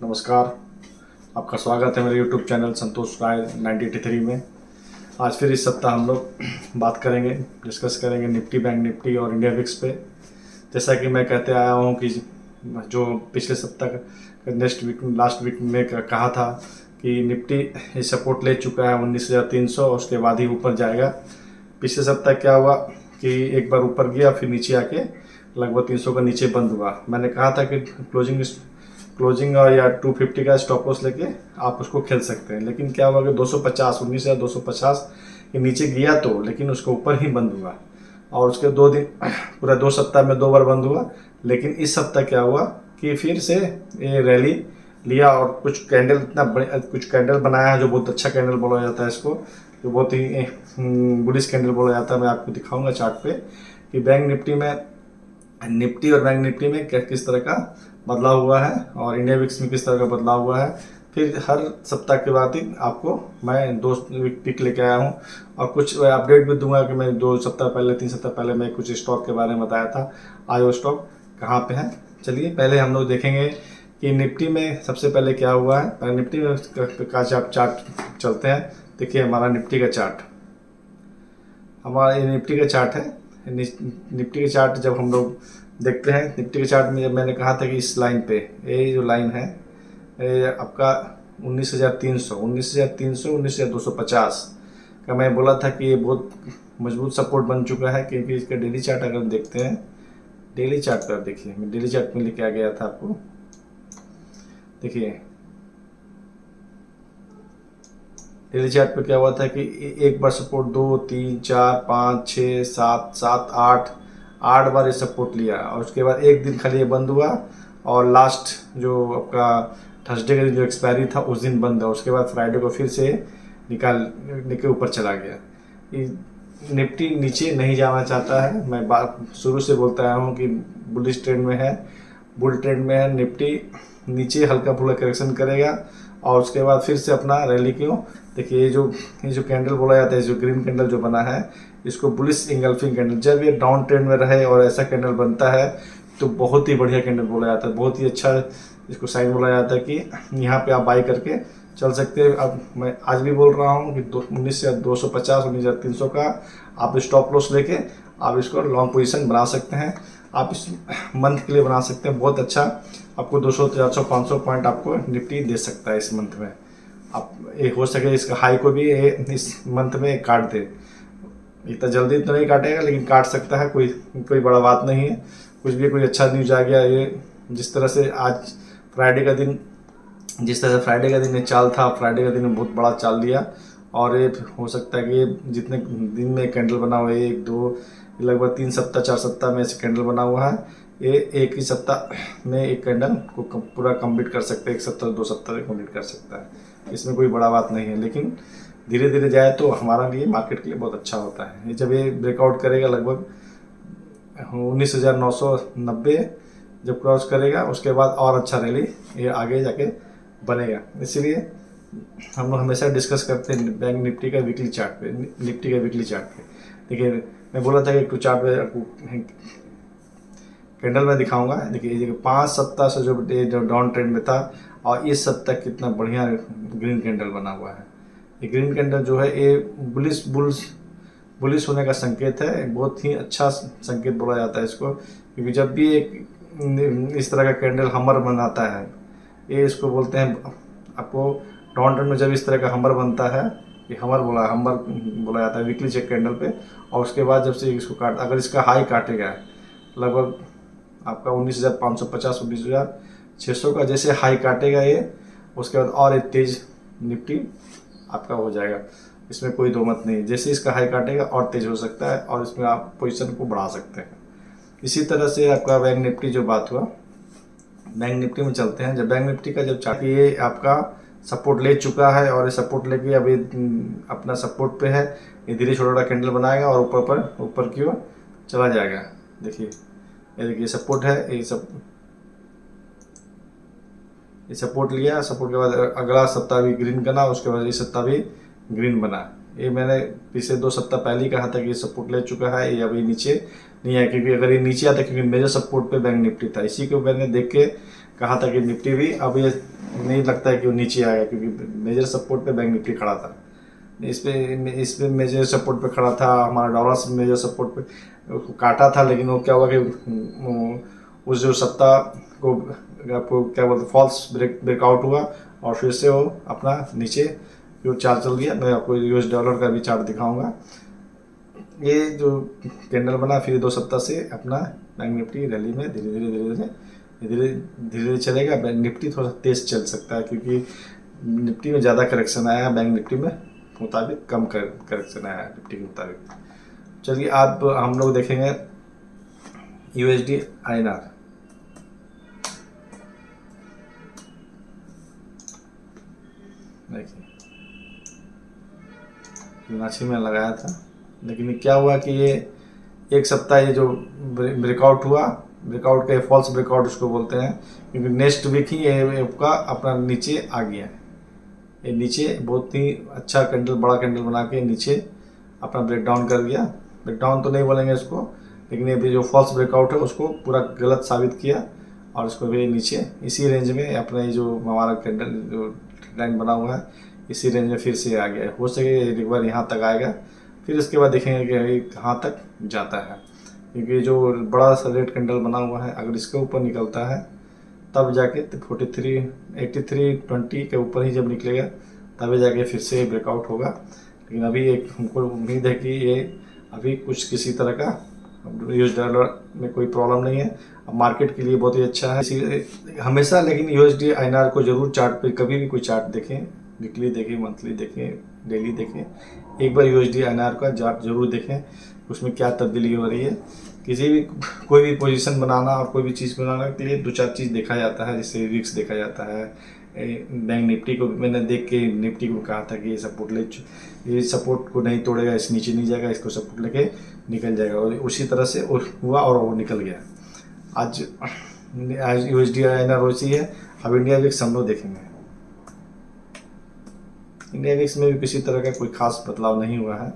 नमस्कार। आपका स्वागत है मेरे YouTube चैनल संतोष राय 1983 में। आज फिर इस सप्ताह हम लोग बात करेंगे, डिस्कस करेंगे निफ्टी, बैंक निफ्टी और इंडिया विक्स पे। जैसा कि मैं कहते आया हूँ कि जो पिछले सप्ताह लास्ट वीक में कहा था कि निफ्टी सपोर्ट ले चुका है 19,300, उसके बाद ही ऊपर जाएगा। पिछले सप्ताह क्या हुआ कि एक बार ऊपर गया, फिर नीचे आके लगभग 300 का नीचे बंद हुआ। मैंने कहा था कि क्लोजिंग या 250 का स्टॉप लॉस लेके आप उसको खेल सकते हैं, लेकिन क्या हुआ कि 250 19,250 के नीचे गया तो, लेकिन उसके ऊपर ही बंद हुआ। और उसके 2 दिन पूरा 2 सप्ताह में 2 बार बंद हुआ। लेकिन इस सप्ताह क्या हुआ कि फिर से ये रैली लिया और कुछ कैंडल बनाया है, जो बहुत अच्छा कैंडल बोला जाता है इसको, जो बहुत ही बुलिश कैंडल बोला जाता है। मैं आपको दिखाऊंगा चार्ट पे कि निफ्टी और बैंक निफ्टी में किस तरह का बदलाव हुआ है और इंडिया विक्स में किस तरह का बदलाव हुआ है। फिर हर सप्ताह के बाद ही आपको मैं 2 पिक लेके आया हूँ और कुछ अपडेट भी दूंगा कि मैं 2 सप्ताह पहले 3 सप्ताह पहले मैं कुछ स्टॉक के बारे में बताया था। आज वो स्टॉक कहाँ पे है, चलिए पहले हम लोग देखेंगे कि निफ्टी में सबसे पहले क्या हुआ है। पहले निफ्टी में का चार्ट चलते हैं। देखिए हमारा निफ्टी का चार्ट, हमारा ये निफ्टी का चार्ट है। निफ्टी के चार्ट जब हम लोग देखते हैं, निफ्टी के चार्ट में जब मैंने कहा था कि इस लाइन पे, ये जो लाइन है ये आपका 19,300 19,250 का मैं बोला था कि ये बहुत मजबूत सपोर्ट बन चुका है। क्योंकि इसका डेली चार्ट अगर देखते हैं, डेली चार्ट पर देखिए, मैं डेली चार्ट में लेके आ गया था आपको। देखिए डेली चार्ट पे क्या हुआ था कि एक बार सपोर्ट 2 3 4 5 6 7 7 8 बार ये सपोर्ट लिया और उसके बाद एक दिन खाली ये बंद हुआ और लास्ट जो आपका थर्सडे का दिन जो एक्सपायरी था उस दिन बंद है। उसके बाद फ्राइडे को फिर से निकालने के ऊपर चला गया। निफ्टी नीचे नहीं जाना चाहता है। मैं बात शुरू से बोलता आया हूँ कि बुलिश ट्रेंड में है, बुल ट्रेंड में है। निफ्टी नीचे हल्का फुल्का करेक्शन करेगा और उसके बाद फिर से अपना रैली क्यों। देखिए ये जो कैंडल बोला जाता है, जो ग्रीन कैंडल जो बना है, इसको बुलिश इंगल्फिंग कैंडल। जब ये डाउन ट्रेंड में रहे और ऐसा कैंडल बनता है तो बहुत ही बढ़िया कैंडल बोला जाता है, बहुत ही अच्छा इसको साइन बोला जाता है कि यहाँ पे आप बाई करके चल सकते हैं। अब मैं आज भी बोल रहा हूँ कि 19,250 19,300 का आप स्टॉप लॉस लेके आप इसको लॉन्ग पोजीशन बना सकते हैं। आप इस मंथ के लिए बना सकते हैं। बहुत अच्छा आपको 200 400 500 पॉइंट आपको निफ्टी दे सकता है इस मंथ में। आप ये हो सके इसका हाई को भी इस मंथ में काट दे। इतना जल्दी तो नहीं काटेगा, लेकिन काट सकता है, कोई बड़ा बात नहीं है। कुछ भी कोई अच्छा न्यूज आ गया, ये जिस तरह से आज फ्राइडे का दिन, जिस तरह से फ्राइडे का दिन ये चाल था, फ्राइडे का दिन में बहुत बड़ा चाल दिया। और ये हो सकता है कि ये जितने दिन में कैंडल बना हुआ है, 1 2 लगभग 3 सप्ताह 4 सप्ताह में ऐसे कैंडल बना हुआ है, ये एक ही सप्ताह में एक कैंडल को पूरा कंप्लीट कर सकते हैं। 1 सप्ताह 2 सप्ताह में कंप्लीट कर सकता है। इसमें कोई बड़ा बात नहीं है, लेकिन धीरे धीरे जाए तो हमारा लिए, मार्केट के लिए बहुत अच्छा होता है। ये जब ये ब्रेकआउट करेगा लगभग 19,990 जब क्रॉस करेगा, उसके बाद और अच्छा रैली ये आगे जाके बनेगा। इसीलिए हम लोग हमेशा डिस्कस करते हैं बैंक निफ्टी का वीकली चार्ट पे, निफ्टी का वीकली चार्ट पे। देखिए मैं बोला था कि एक चार्ट पे आपको कैंडल में दिखाऊंगा। देखिए 5 सप्ताह से जो डाउन ट्रेंड में था और इस सप्ताह कितना बढ़िया ग्रीन कैंडल बना हुआ है। ये ग्रीन कैंडल जो है ये बुलिश होने का संकेत है। बहुत ही अच्छा संकेत बोला जाता है इसको, क्योंकि जब भी एक इस तरह का कैंडल हमर बनाता है, ये इसको बोलते हैं आपको डाउन ट्रेंड में जब इस तरह का हमर बनता है, ये हमर बोला जाता है वीकली चेक कैंडल पे। और उसके बाद जब से इसको अगर इसका हाई काटेगा लगभग आपका 19,550 19,600 का जैसे हाई काटेगा ये, उसके बाद और एक तेज निफ्टी आपका हो जाएगा। इसमें कोई दो मत नहीं। जैसे इसका हाई काटेगा और तेज हो सकता है और इसमें आप पोजीशन को बढ़ा सकते हैं। इसी तरह से आपका बैंक निफ्टी जो बात हुआ, बैंक निफ्टी में चलते हैं। जब बैंक निफ्टी का जब चार्ट, ये आपका सपोर्ट ले चुका है और ये सपोर्ट लेके अभी अपना सपोर्ट पे है। ये धीरे छोटा कैंडल बनाएगा और ऊपर की ओर चला जाएगा। देखिए ये देखिए सपोर्ट है, ये सपोर्ट लिया, सपोर्ट के बाद अगला सप्ताह भी ग्रीन बना, उसके बाद इस सप्ताह भी ग्रीन बना। ये मैंने पिछले 2 सप्ताह पहले ही कहा था कि ये सपोर्ट ले चुका है, ये अभी नीचे नहीं है। क्योंकि अगर ये नीचे आता, क्योंकि मेजर सपोर्ट पे बैंक निफ्टी था, इसी को मैंने देख के कहा था कि निफ्टी भी अब ये नहीं लगता है कि वो नीचे आएगा, क्योंकि मेजर सपोर्ट पे बैंक निफ्टी खड़ा था। इस पे मेजर सपोर्ट पे खड़ा था, हमारा डॉलर मेजर सपोर्ट पे काटा था, लेकिन वो क्या हुआ कि उस जो सप्ताह को आपको क्या बोलते फॉल्स ब्रेकआउट हुआ और फिर से वो अपना नीचे जो चार्ट चल गया। मैं आपको यूएस डॉलर का भी चार्ट दिखाऊंगा। ये जो कैंडल बना फिर 2 सप्ताह से अपना बैंक निफ्टी रैली में धीरे धीरे धीरे धीरे धीरे धीरे चलेगा। बैंक निफ्टी थोड़ा तेज चल सकता है, क्योंकि निफ्टी में ज़्यादा करेक्शन आया है, बैंक निफ्टी में मुताबिक कम करेक्शन आया है निफ्टी के मुताबिक। चलिए आप हम लोग देखेंगे यूएसडी आईएनआर। देखिए फिबोनाची में लगाया था, लेकिन क्या हुआ कि ये एक सप्ताह ये जो ब्रेकआउट हुआ, ब्रेकआउट का फॉल्स ब्रेकआउट उसको बोलते हैं, क्योंकि नेक्स्ट वीक ही ये का अपना नीचे आ गया। ये नीचे बहुत ही अच्छा कैंडल, बड़ा कैंडल बना के नीचे अपना ब्रेकडाउन कर दिया। ब्रेकडाउन तो नहीं बोलेंगे इसको, लेकिन ये जो फॉल्स ब्रेकआउट है उसको पूरा गलत साबित किया और इसको भी नीचे इसी रेंज में अपना ये जो हमारा कैंडल जो लाइन बना हुआ है इसी रेंज में फिर से आ गया। हो सके एक बार यहाँ तक आएगा, फिर इसके बाद देखेंगे कि कहाँ तक जाता है, क्योंकि जो बड़ा सा रेड कैंडल बना हुआ है अगर इसके ऊपर निकलता है तब जाके 83.20 के ऊपर ही जब निकलेगा तभी जाके फिर से ब्रेकआउट होगा। लेकिन अभी एक हमको उम्मीद है कि ये अभी कुछ किसी तरह का यूएस डॉलर में कोई प्रॉब्लम नहीं है, अब मार्केट के लिए बहुत ही अच्छा है इसी हमेशा। लेकिन यूएसडी आईएनआर को जरूर चार्ट पे कभी भी कोई चार्ट देखें, वीकली देखें, मंथली देखें, डेली देखें, एक बार यूएसडी आईएनआर का चार्ट जरूर देखें उसमें क्या तब्दीली हो रही है। किसी भी कोई भी पोजीशन बनाना और कोई भी चीज़ बनाने के लिए 2-4 चीज़ देखा जाता है, जैसे विक्स देखा जाता है। बैंक निफ्टी को मैंने देख के निफ्टी को कहा था कि ये सपोर्ट को नहीं तोड़ेगा, इस नीचे नहीं जाएगा, इसको सपोर्ट लेके निकल जाएगा, और उसी तरह से हुआ और वो निकल गया। आज यूएसडी आईएनआर वैसी है। अब इंडिया विक्स हम लोग देखेंगे। इंडिया विक्स में भी किसी तरह का कोई खास बदलाव नहीं हुआ है।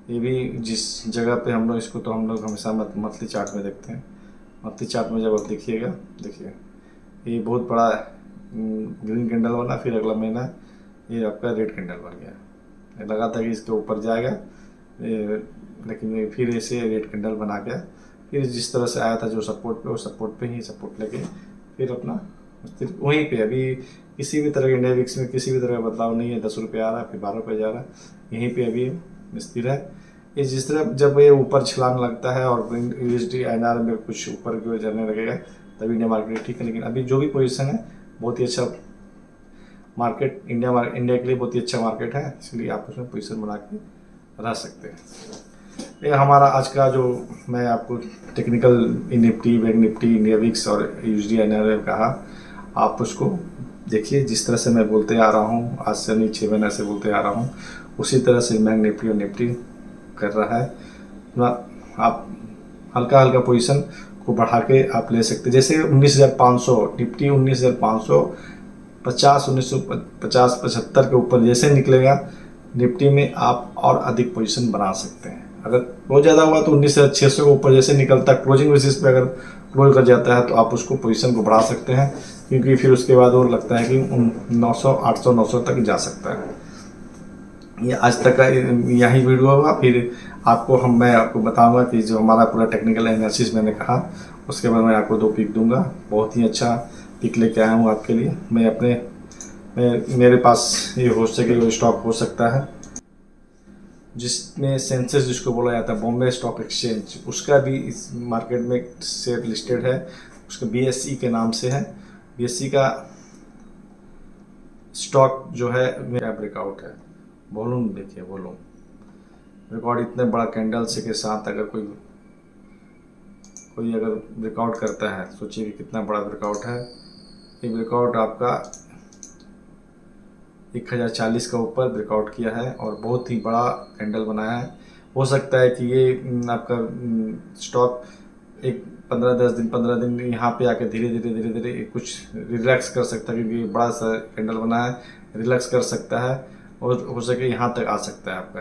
ये भी जिस जगह पे हम लोग इसको तो हम लोग हमेशा मंथली चार्ट में देखते हैं। मंथली चार्ट में जब आप देखिएगा, देखिए ये बहुत बड़ा ग्रीन कैंडल बना, फिर अगला महीना ये आपका रेड कैंडल बन गया। लगा था कि इसके ऊपर जाएगा, लेकिन फिर ऐसे रेड कैंडल बना गया। फिर जिस तरह से आया था जो सपोर्ट पे, वो सपोर्ट पे ही सपोर्ट लेके फिर अपना वहीं पे अभी किसी भी तरह के इंडिया विक्स में किसी भी तरह का बदलाव नहीं है। 10 रुपये आ रहा है, फिर 12 रुपये जा रहा है, यहीं पे अभी स्थिर है। ये जिस तरह जब ये ऊपर छलांग लगता है और यूएसडी आईएनआर में कुछ ऊपर की ओर जाने लगेगा तभी इंडिया मार्केट ठीक है। लेकिन अभी जो भी पोजीशन है बहुत ही अच्छा मार्केट, इंडिया के लिए बहुत ही अच्छा मार्केट है, इसलिए आप उसमें पोजीशन बना के रह सकते हैं। ये हमारा आज का जो मैं आपको technical Nifty, bank Nifty, India VIX और यूएसडी आईएनआर कहा, आप उसको देखिए। जिस तरह से मैं बोलते आ रहा हूँ, आज से नहीं 6 महीने से बोलते आ रहा हूँ, उसी तरह से बैंक निफ्टी और निफ्टी कर रहा है ना। आप हल्का हल्का पोजीशन को बढ़ा के आप ले सकते हैं। जैसे 19,500 निफ्टी 19,550 1950 75 के ऊपर जैसे निकलेगा निफ्टी में आप और अधिक पोजीशन बना सकते हैं। अगर बहुत ज़्यादा हुआ तो 19,600 के ऊपर जैसे निकलता है क्लोजिंग बेसिस पे, अगर क्लोज कर जाता है तो आप उसको पोजीशन को बढ़ा सकते हैं, क्योंकि फिर उसके बाद और लगता है कि 900 800 900 तक जा सकता है। ये आज तक का यही वीडियो होगा। फिर मैं आपको बताऊंगा कि जो हमारा पूरा टेक्निकल एनालिसिस मैंने कहा, उसके बाद मैं आपको 2 पिक दूंगा। बहुत ही अच्छा पिक लेके आया हूँ आपके लिए। मेरे पास ये हो सके स्टॉक हो सकता है जिसमें सेंसेक्स जिसको बोला जाता है बॉम्बे स्टॉक एक्सचेंज, उसका भी इस मार्केट में शेयर लिस्टेड है, उसका BSE के नाम से है। BSE का स्टॉक जो है मेरा ब्रेकआउट है। वॉल्यूम देखिए, वॉल्यूम रिकॉर्ड इतने बड़ा कैंडल से के साथ अगर कोई अगर ब्रेकआउट करता है, सोचिए कि कितना बड़ा ब्रेकआउट है। ये ब्रेकआउट आपका 1040 का ऊपर ब्रेकआउट किया है और बहुत ही बड़ा कैंडल बनाया है। हो सकता है कि ये आपका स्टॉक एक 15 दिन यहाँ पे आके धीरे धीरे कुछ रिलैक्स कर सकता है, क्योंकि बड़ा सा कैंडल बना है, रिलैक्स कर सकता है और हो सके यहाँ तक आ सकता है। आपका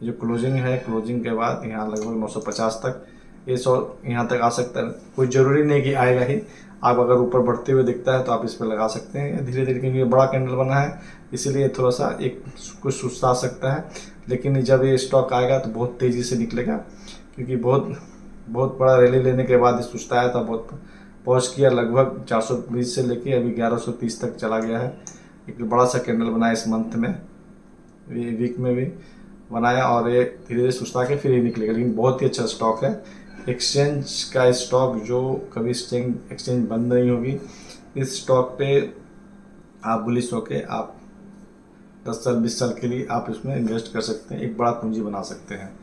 जो क्लोजिंग है, क्लोजिंग के बाद यहाँ लगभग 950 तक ये 100 यहाँ तक आ सकता है। कोई ज़रूरी नहीं कि आएगा ही, आप अगर ऊपर बढ़ते हुए दिखता है तो आप इस पर लगा सकते हैं धीरे धीरे, क्योंकि ये बड़ा कैंडल बना है इसीलिए थोड़ा सा एक कुछ सुस्ता सकता है। लेकिन जब ये स्टॉक आएगा तो बहुत तेज़ी से निकलेगा, क्योंकि बहुत बहुत बड़ा रैली लेने के बाद ये सुस्ता आया था, बहुत पहुँच किया लगभग 420 से लेके अभी 1130 तक चला गया है। एक बड़ा सा कैंडल बनाया इस मंथ में, वीक में भी बनाया, और ये धीरे धीरे सुस्ता के फिर ये निकलेगा। लेकिन बहुत ही अच्छा स्टॉक है, एक्सचेंज का स्टॉक जो कभी एक्सचेंज बंद नहीं होगी। इस स्टॉक पे आप बुलिश होके आप 10 साल 20 साल के लिए आप इसमें इन्वेस्ट कर सकते हैं, एक बड़ा पूंजी बना सकते हैं।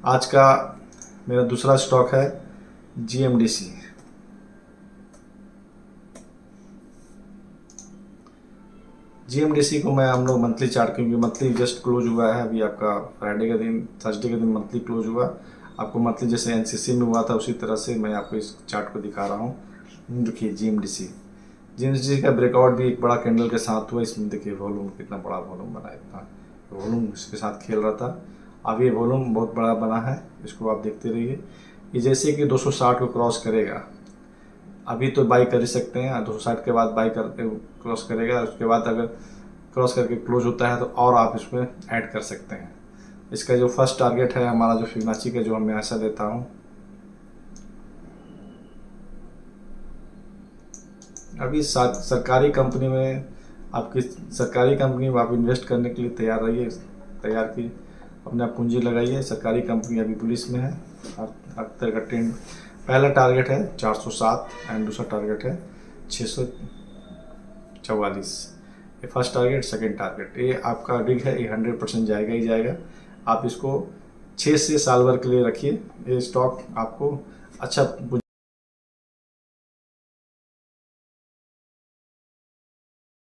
आज का मेरा दूसरा स्टॉक है GMDC। GMDC को मैं हम लोग मंथली चार्ट, क्योंकि मंथली जस्ट क्लोज हुआ है अभी, आपका फ्राइडे के दिन थर्सडे के दिन मंथली क्लोज हुआ। आपको मंथली जैसे NCC में हुआ था उसी तरह से मैं आपको इस चार्ट को दिखा रहा हूँ। देखिए GMDC का ब्रेकआउट भी एक बड़ा कैंडल के साथ हुआ। इसमें देखिए वॉल्यूम कितना बड़ा वॉल्यूम बना है, इतना वॉल्यूम इसके साथ खेल रहा था। अब ये वॉल्यूम बहुत बड़ा बना है, इसको आप देखते रहिए। ये जैसे कि 260 को क्रॉस करेगा, अभी तो बाई कर ही सकते हैं, 260 के बाद बाई करके क्रॉस करेगा, उसके बाद अगर क्रॉस करके क्लोज होता है तो और आप इसमें ऐड कर सकते हैं। इसका जो फर्स्ट टारगेट है हमारा, जो फिबोनाची का, जो मैं ऐसा लेता हूँ, अभी सरकारी कंपनी में आप इन्वेस्ट करने के लिए तैयार रहिए, तैयार की अपने आप पूंजी लगाइए। सरकारी कंपनी अभी पुलिस में है, हर तरह का ट्रेंड। पहला टारगेट है 407 एंड दूसरा टारगेट है 644। ये फर्स्ट टारगेट, सेकंड टारगेट, ये आपका डिग है, ये 100% जाएगा ही जाएगा। आप इसको 6 से साल भर के लिए रखिए, ये स्टॉक आपको अच्छा